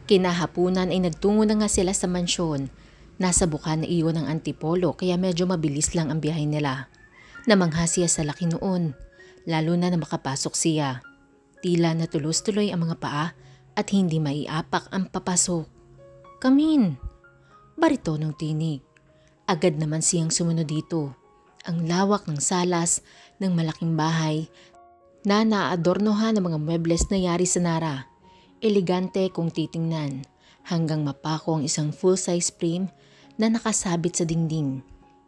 Kinahapunan ay nagtungo na nga sila sa mansyon. Nasa Bukana iyon ang Antipolo kaya medyo mabilis lang ang biyahe nila. Namangha siya sa laki noon, lalo na makapasok siya. Tila natulos-tuloy ang mga paa at hindi maiapak ang papasok. "Come in!" Baritonong tinig. Agad naman siyang sumunod dito. Ang lawak ng salas ng malaking bahay na naadornohan ng mga muebles na yari sa Nara. Elegante kung titingnan, hanggang mapako ang isang full-size frame na nakasabit sa dingding.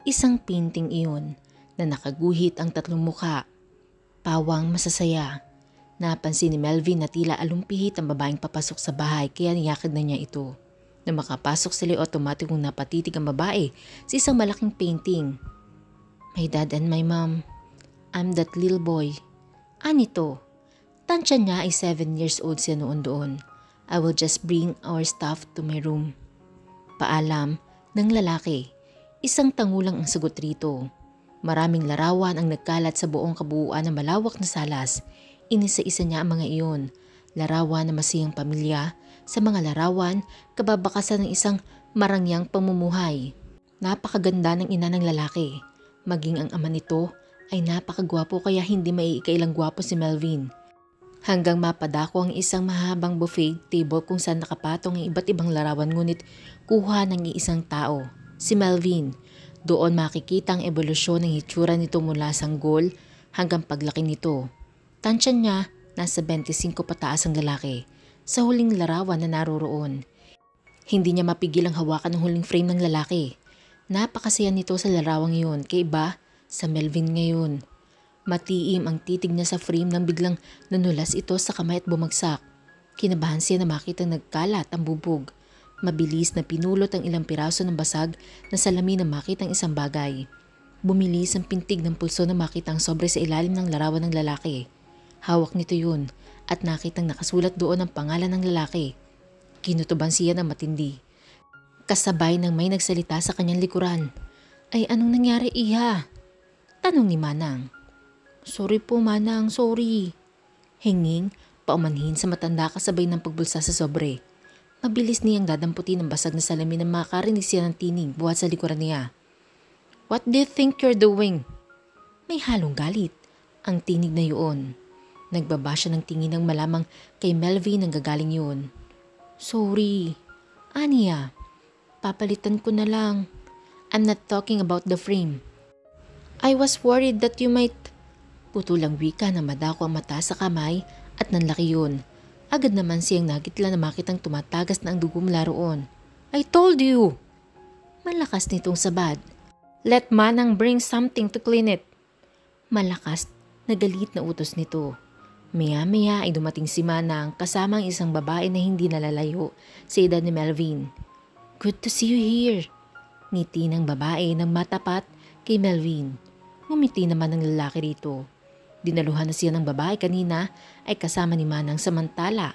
Isang painting iyon na nakaguhit ang tatlong muka. Pawang masasaya. Napansin ni Melvin na tila alumpihit ang babaeng papasok sa bahay kaya niyakad na niya ito. Na makapasok sila automatikong napatitig ang babae sa isang malaking painting. "My dad and my mom. I'm that little boy." Anito. Tansya niya ay 7 years old siya noon doon. "I will just bring our stuff to my room." Paalam ng lalaki. Isang tangulang ang sagot rito. Maraming larawan ang nagkalat sa buong kabuuan ng malawak na salas. Inisa-isa niya ang mga iyon. Larawan na masiyang pamilya. Sa mga larawan, kababakasan ng isang marangyang pamumuhay. Napakaganda ng ina ng lalaki. Maging ang ama nito ay napakagwapo kaya hindi maiikailang gwapo si Melvin. Hanggang mapadako ang isang mahabang buffet table kung saan nakapatong ang iba't ibang larawan ngunit kuha ng iisang tao, si Melvin. Doon makikita ang ebolusyon ng hitsura nito mula sanggol hanggang paglaki nito. Tansya niya, nasa 25 pataas ang lalaki sa huling larawan na naroroon. Hindi niya mapigil ang hawakan ng huling frame ng lalaki. Napakasaya nito sa larawang iyon, kaiba sa Melvin ngayon. Matiim ang titig niya sa frame nang biglang nanulas ito sa kamay at bumagsak. Kinabahan siya na makitang nagkalat ang bubog. Mabilis na pinulot ang ilang piraso ng basag na salamin na makitang isang bagay. Bumilis ang pintig ng pulso na makitang sobre sa ilalim ng larawan ng lalaki. Hawak nito yun at nakitang nakasulat doon ang pangalan ng lalaki. Kinutuban siya ng matindi. Kasabay ng may nagsalita sa kanyang likuran. "Ay, anong nangyari, iha?" Tanong ni Manang. "Sorry po, Manang, sorry." Hinging, paumanhin sa matanda kasabay ng pagbulsa sa sobre. Mabilis niyang dadamputin ang basag na salamin na makarinig siya ng tinig buhat sa likuran niya. "What do you think you're doing?" May halong galit ang tinig na yun. Nagbaba siya ng tingin ng malamang kay Melvin ang gagaling yun. "Sorry." "Aniya, papalitan ko na lang. I'm not talking about the frame. I was worried that you might..." Putulang wika na madako ang mata sa kamay at nanlaki yun. Agad naman siyang nagitla na makitang tumatagas na ang dugo mula roon. "I told you!" Malakas nitong sabad. "Let Manang bring something to clean it." Malakas na galit na utos nito. Maya-maya ay dumating si Manang kasama ang isang babae na hindi nalalayo sa edad ni Melvin. "Good to see you here." Ngiti ng babae ng matapat kay Melvin. Ngumiti naman ng lalaki rito. Dinaluhan na siya ng babae kanina ay kasama ni Manang samantala.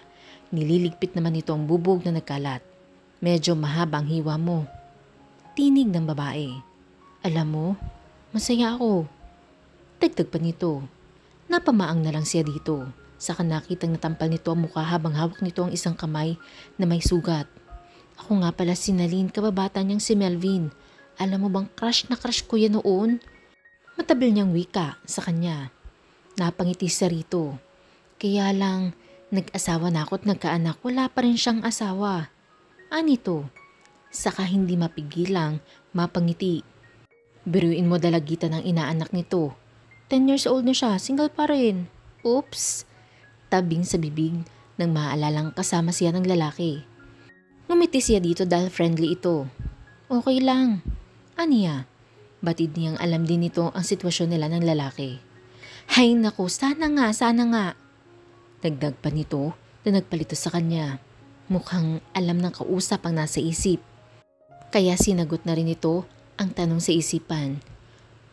Nililigpit naman nito ang bubog na nagkalat. "Medyo mahaba ang hiwa mo." Tinig ng babae. "Alam mo, masaya ako." Dagdag pa nito. Napamaang na lang siya dito. Saka nakitang natampal nito ang mukha habang hawak nito ang isang kamay na may sugat. "Ako nga pala si Nalin, kababata niyang si Melvin. Alam mo bang crush na crush ko yan noon?" Matabil niyang wika sa kanya. Napangiti siya rito. "Kaya lang, nag-asawa na ako at nagkaanak, wala pa rin siyang asawa." Anito. Saka hindi mapigilang mapangiti. Biruin mo dalagitan ng inaanak nito. 10 years old na siya, single pa rin. Oops! Tabing sa bibig nang maalalang kasama siya ng lalaki. Ngumiti siya dito dahil friendly ito. "Okay lang." Aniya. Batid niyang alam din nito ang sitwasyon nila ng lalaki. "Hay naku, sana nga, sana nga." Dagdag pa nito na nagpalito sa kanya. Mukhang alam ng kausap ang nasa isip. Kaya sinagot na rin ito ang tanong sa isipan.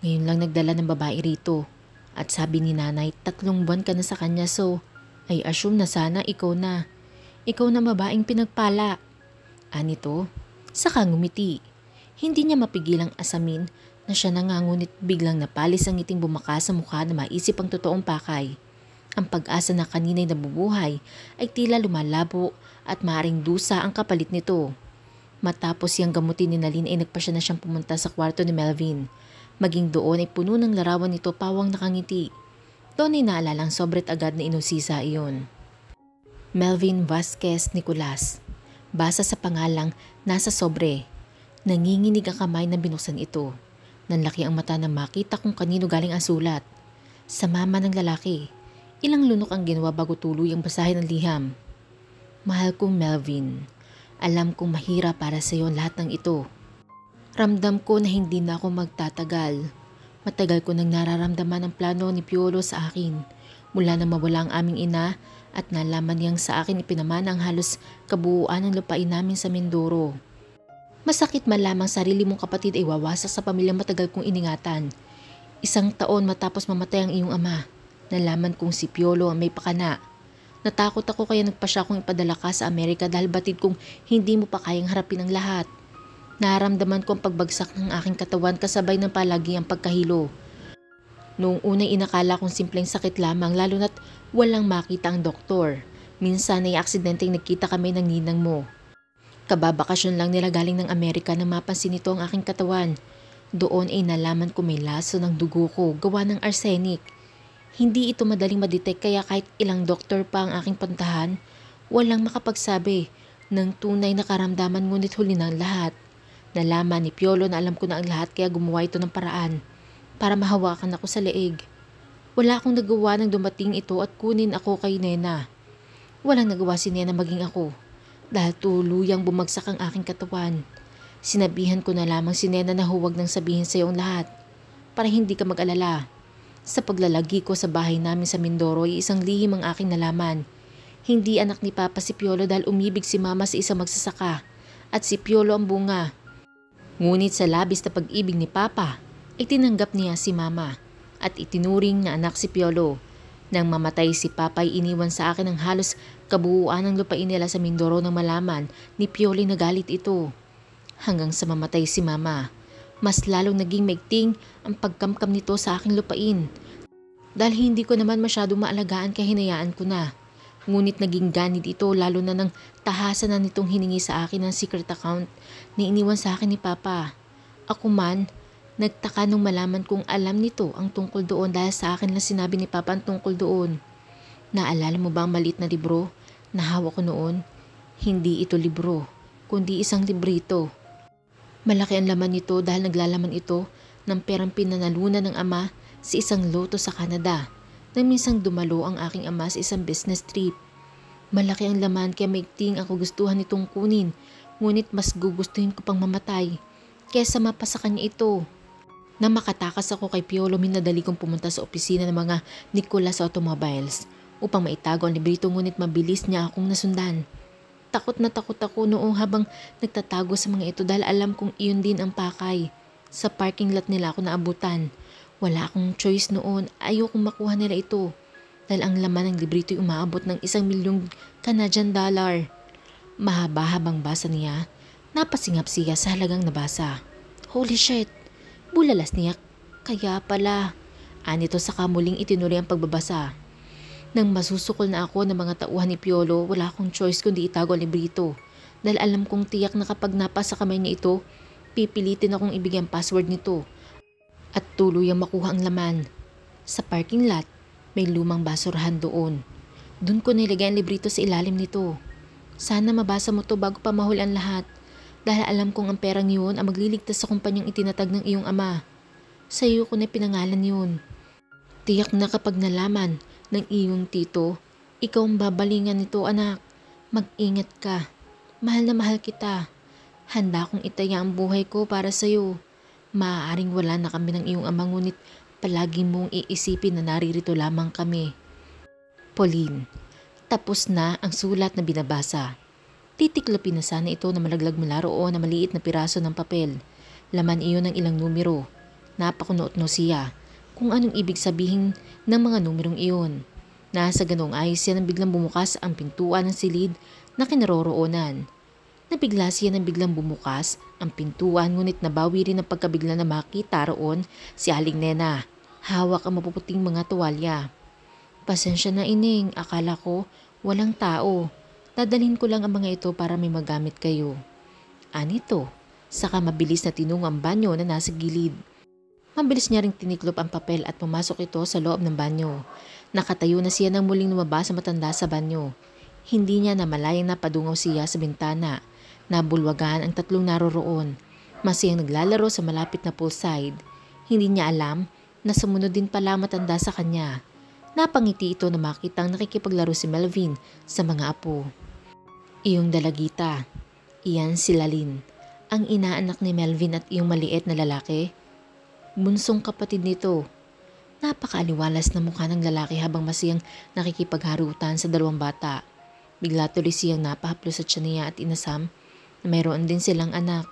Ngayon lang nagdala ng babae rito. At sabi ni nanay, 3 buwan ka na sa kanya so I assume na sana ikaw na. Ikaw na babaeng pinagpala. Anito, saka ngumiti. Hindi niya mapigilang asamin na siya na nga ngunit biglang napalis ang ngiting bumaka sa mukha na maisip ang totoong pakay. Ang pag-asa na kanina'y nabubuhay ay tila lumalabo at maaring dusa ang kapalit nito. Matapos siyang gamutin ni Nalin ay nagpasya na siyang pumunta sa kwarto ni Melvin. Maging doon ay puno ng larawan nito pawang nakangiti. Doon ay naalalang sobret agad na inusisa iyon. Melvin Vasquez Nicolas. Basa sa pangalang nasa sobre. Nanginginig ang kamay na binuksan ito. Nanlaki ang mata na makita kung kanino galing ang sulat. Sa mama ng lalaki. Ilang lunok ang ginawa bago tuluyang basahin ang liham. Mahal kong Melvin, alam kong mahirap para sa iyo lahat ng ito. Ramdam ko na hindi na ako magtatagal. Matagal ko nang nararamdaman ang plano ni Piolo sa akin. Mula na mawala ang aming ina at nalaman niyang sa akin ipinamana ang halos kabuuan ng lupain namin sa Mindoro. Masakit malamang sarili mong kapatid ay wawasak sa pamilyang matagal kong iningatan. 1 taon matapos mamatay ang iyong ama. Nalaman kong si Piolo ang may pakana. Natakot ako kaya nagpasya kong ipadala ka sa Amerika dahil batid kong hindi mo pa kayang harapin ang lahat. Naramdaman ko ang pagbagsak ng aking katawan kasabay ng palagi ang pagkahilo. Noong unay inakala kong simpleng sakit lamang lalo na't walang makita ang doktor. Minsan ay aksidenteng nagkita kami ng ninang mo. Kababakasyon lang nila galing ng Amerika nang mapansin nito ang aking katawan. Doon ay nalaman ko may laso ng dugo ko gawa ng arsenic. Hindi ito madaling madetect kaya kahit ilang doktor pa ang aking puntahan, walang makapagsabi ng tunay na karamdaman ngunit huli ng lahat. Nalaman ni Piolo na alam ko na ang lahat kaya gumawa ito ng paraan para mahawakan ako sa leeg. Wala akong nagawa nang dumating ito at kunin ako kay Nena. Walang nagawa si Nena maging ako dahil tuluyang bumagsak ang aking katawan. Sinabihan ko na lamang si Nena na huwag nang sabihin sa iyo ang lahat para hindi ka mag-alala. Sa paglalagi ko sa bahay namin sa Mindoro ay isang lihim ang aking nalaman. Hindi anak ni Papa si Piolo dahil umibig si Mama sa isang magsasaka at si Piolo ang bunga. Ngunit sa labis na pag-ibig ni Papa, itinanggap niya si Mama at itinuring na anak si Piolo. Nang mamatay si Papa ay iniwan sa akin ang halos kabuuan ng lupain nila sa Mindoro nang malaman ni Piolo na galit ito. Hanggang sa mamatay si Mama. Mas lalong naging maigting ang pagkamkam nito sa aking lupain. Dahil hindi ko naman masyado maalagaan kaya hinayaan ko na. Ngunit naging ganid ito lalo na nang tahasan na nitong hiningi sa akin ng secret account na iniwan sa akin ni Papa. Ako man, nagtaka nung malaman kong alam nito ang tungkol doon dahil sa akin lang sinabi ni Papa ang tungkol doon. Naalala mo ba ang maliit na libro na hawak ko noon? Hindi ito libro, kundi isang librito. Malaki ang laman nito dahil naglalaman ito ng perang pinanalunan ng ama sa isang loto sa Canada nang minsang dumalo ang aking ama sa isang business trip. Malaki ang laman kaya maigting ako gustuhan itong kunin ngunit mas gugustuhin ko pang mamatay kaysa mapasa kanya ito. Nang makatakas ako kay Piolo minadali kong pumunta sa opisina ng mga Nicolas Automobiles upang maitago ang librito ngunit mabilis niya akong nasundan. Takot na takot ako noong habang nagtatago sa mga ito dahil alam kong iyon din ang pakay. Sa parking lot nila ako naabutan. Wala akong choice noon, ayokong makuha nila ito. Dahil ang laman ng librito ay umaabot ng 1 milyong Canadian dollar. Mahaba-habang basa niya, napasingap siya sa halagang nabasa. Holy shit! Bulalas niya, kaya pala. Anito sa kamuling itinuloy ang pagbabasa. Nang masusukol na ako ng mga tauhan ni Piolo, wala akong choice kundi itago ang librito. Dahil alam kong tiyak na kapag napasa kamay niya ito, pipilitin akong ibigay ang password nito. At tuluyang makuha ang laman. Sa parking lot, may lumang basurahan doon. Doon ko nilagay ang librito sa ilalim nito. Sana mabasa mo to bago pa mahuli ang lahat. Dahil alam kong ang perang yun ang magliligtas sa kumpanyang itinatag ng iyong ama. Sa iyo ko na pinangalan yun. Tiyak na kapag nalaman ng iyong tito, ikaw ang babalingan nito anak. Mag-ingat ka. Mahal na mahal kita. Handa kong itaya ang buhay ko para sa iyo. Maaaring wala na kami ng iyong ama ngunit palagi mong iisipin na naririto lamang kami. Pauline. Tapos na ang sulat na binabasa. Titiklopin na sana ito na malaglag mula roon na maliit na piraso ng papel. Laman iyon ng ilang numero. Napakunuot no siya kung anong ibig sabihin ng mga numerong iyon. Nasa ganoong ayos siya nang biglang bumukas ang pintuan ng silid na kinaroroonan. Nabigla siya nang biglang bumukas ang pintuan ngunit nabawi rin ang pagkabigla na makita roon si Aling Nena. Hawak ang mapuputing mga tuwalya. Pasensya na ining, akala ko walang tao. Dadalhin ko lang ang mga ito para may magamit kayo. Anito, saka mabilis na tinungo ang banyo na nasa gilid. Mabilis niya ring tiniklop ang papel at pumasok ito sa loob ng banyo. Nakatayo na siya nang muling lumabas sa matanda sa banyo. Hindi niya namalayang napadungaw siya sa bintana. Nabulwagan ang tatlong naroroon. Masayang naglalaro sa malapit na poolside. Hindi niya alam na sumunod din pala matanda sa kanya. Napangiti ito na makitang nakikipaglaro si Melvin sa mga apo. Iyong dalagita. Iyan si Lalin, ang inaanak ni Melvin at iyong maliit na lalaki. Bunsong kapatid nito. Napakaaliwalas na mukha ng lalaki habang masiyang nakikipagharutan sa dalawang bata. Bigla tuloy siyang napahaplos sa tiyan niya at inasam na mayroon din silang anak.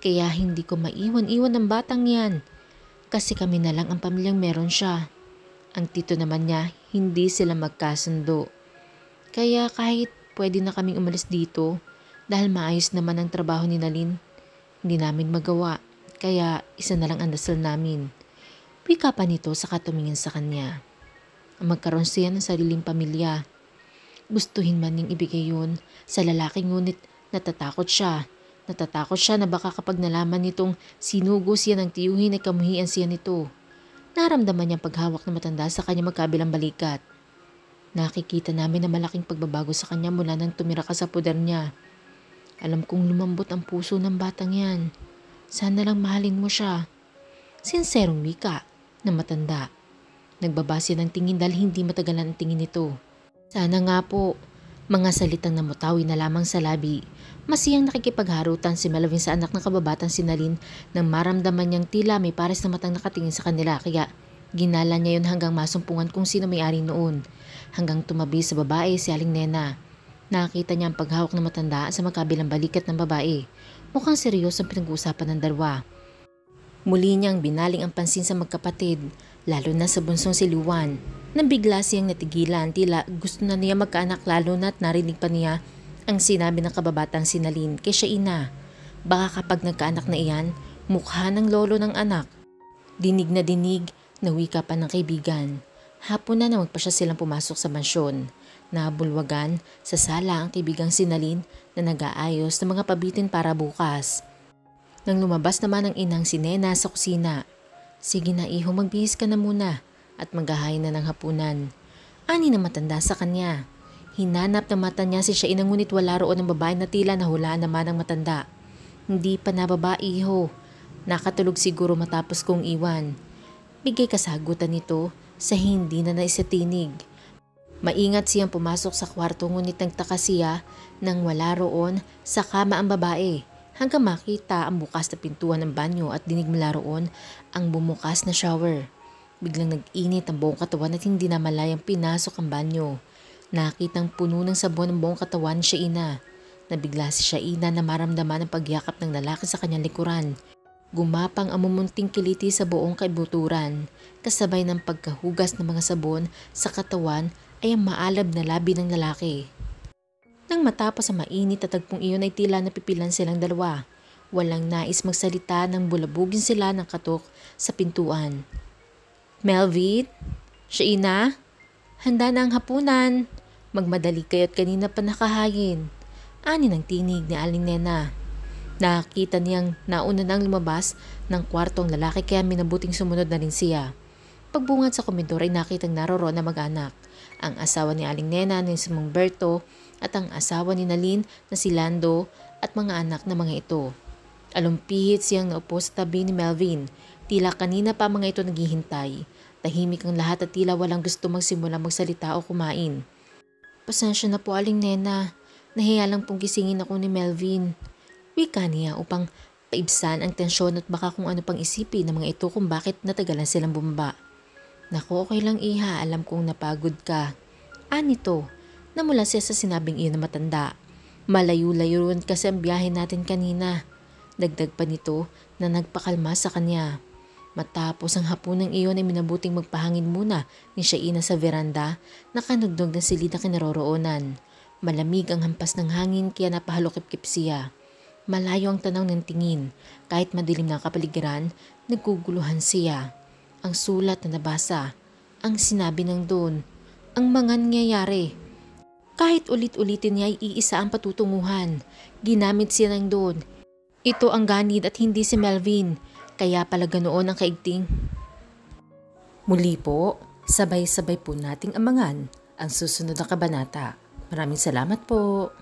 Kaya hindi ko maiwan-iwan ang batang yan. Kasi kami na lang ang pamilyang meron siya. Ang tito naman niya, hindi sila magkasundo. Kaya kahit pwede na kaming umalis dito, dahil maayos naman ang trabaho ni Nalin, hindi namin magawa. Kaya isa na lang ang dasal namin. Wika pa nito sa katumingin sa kanya. Ang magkaroon siya ng sariling pamilya. Gustuhin man niyang ibigay yun sa lalaki ngunit natatakot siya. Natatakot siya na baka kapag nalaman nitong sinugo siya ng tiyuhin ay kamuhian siya nito. Naramdaman niyang paghawak na matanda sa kanya magkabilang balikat. Nakikita namin na malaking pagbabago sa kanya mula nang tumira ka sa puder niya. Alam kong lumambot ang puso ng batang yan. Sana lang mahalin mo siya. Sinserong wika na matanda. Nagbabase ng tingin dahil hindi matagalan ang tingin nito. Sana nga po. Mga salitang namutawi na lamang sa labi. Masiyang nakikipagharutan si Melvin sa anak ng kababatang si Nalin nang maramdaman niyang tila may pares na matang nakatingin sa kanila kaya ginala niya yun hanggang masumpungan kung sino may-ari noon. Hanggang tumabi sa babae si Aling Nena. Nakita niya ang paghawak ng matanda sa magkabilang balikat ng babae. Mukhang seryoso ang pinag-uusapan ng dalawa. Muli niyang binaling ang pansin sa magkapatid, lalo na sa bunsong si Luwan. Nang bigla siyang natigilan, tila gusto na niya magkaanak lalo na't narinig pa niya ang sinabi ng kababatang si Nalin kay siya ina. Baka kapag nagkaanak na iyan, mukha ng lolo ng anak. Dinig na wika pa ng kaibigan. Hapon na magpa siya silang pumasok sa mansyon. Nabulwagan sa sala ang kaibigang si Nalin na nag-aayos ng mga pabitin para bukas. Nang lumabas naman ang inang si Nena sa kusina. Sige na iho, magbihis ka na muna at maghahain na ng hapunan. Ani na matanda sa kanya. Hinanap ng mata niya si siya inang ngunit wala roon ng babae na tila nahulaan naman ng matanda. Hindi pa nababa iho. Nakatulog siguro matapos kong iwan. Bigay kasagutan nito sa hindi na naisatinig. Maingat siyang pumasok sa kwarto ngunit nagtaka siya nang wala roon sa kama ang babae hanggang makita ang bukas na pintuan ng banyo at dinig mula roon ang bumukas na shower. Biglang nag-init ang buong katawan at hindi na malayang pinasok ang banyo. Nakitang puno ng sabon ang buong katawan siya ina. Nabigla si siya ina na maramdaman ang pagyakap ng lalaki sa kanyang likuran. Gumapang ang mumunting kiliti sa buong kaibuturan. Kasabay ng pagkahugas ng mga sabon sa katawan ay ang maalab na labi ng lalaki. Nang matapos ang mainit at tagpong iyon ay tila napipilan silang dalawa. Walang nais magsalita nang bulabugin sila ng katok sa pintuan. Melvin? Siya ina? Handa na ang hapunan. Magmadali kayo at kanina pa nakahayin. Ani ng tinig ni Aling Nena. Nakita niyang nauna nang lumabas ng kwarto ang lalaki kaya minabuting sumunod na rin siya. Pagbungad sa komedor ay nakitang naroroon na mag-anak. Ang asawa ni Aling Nena ni Simong Berto at ang asawa ni Nalin na si Lando at mga anak na mga ito. Alumpihit siyang naupo sa tabi ni Melvin. Tila kanina pa mga ito naghihintay. Tahimik ang lahat at tila walang gusto magsimula magsalita o kumain. Pasensya na po Aling Nena. Nahiya lang pong gisingin ako ni Melvin. Wika niya upang paibsan ang tensyon at baka kung ano pang isipin ng mga ito kung bakit natagalan silang bumaba. Naku, okay lang iha, alam kong napagod ka. Anito, namula siya sa sinabing iyon na matanda. Malayo-layo rin kasi ang biyahe natin kanina. Dagdag pa nito na nagpakalma sa kanya. Matapos ang hapunang iyon ay minabuting magpahangin muna ni Shaina sa veranda na kanugnog ng silid na kinaroroonan. Malamig ang hampas ng hangin kaya napahalokip-kip siya. Malayo ang tanaw ng tingin. Kahit madilim na kapaligiran, naguguluhan siya. Ang sulat na nabasa, ang sinabi ng doon, ang mga nangyayari. Kahit ulit-ulitin niya ay iisa ang patutunguhan. Ginamit siya ng doon. Ito ang ganid at hindi si Melvin. Kaya pala ganoon ang kaigting. Muli po, sabay-sabay po nating amangan ang susunod na kabanata. Maraming salamat po.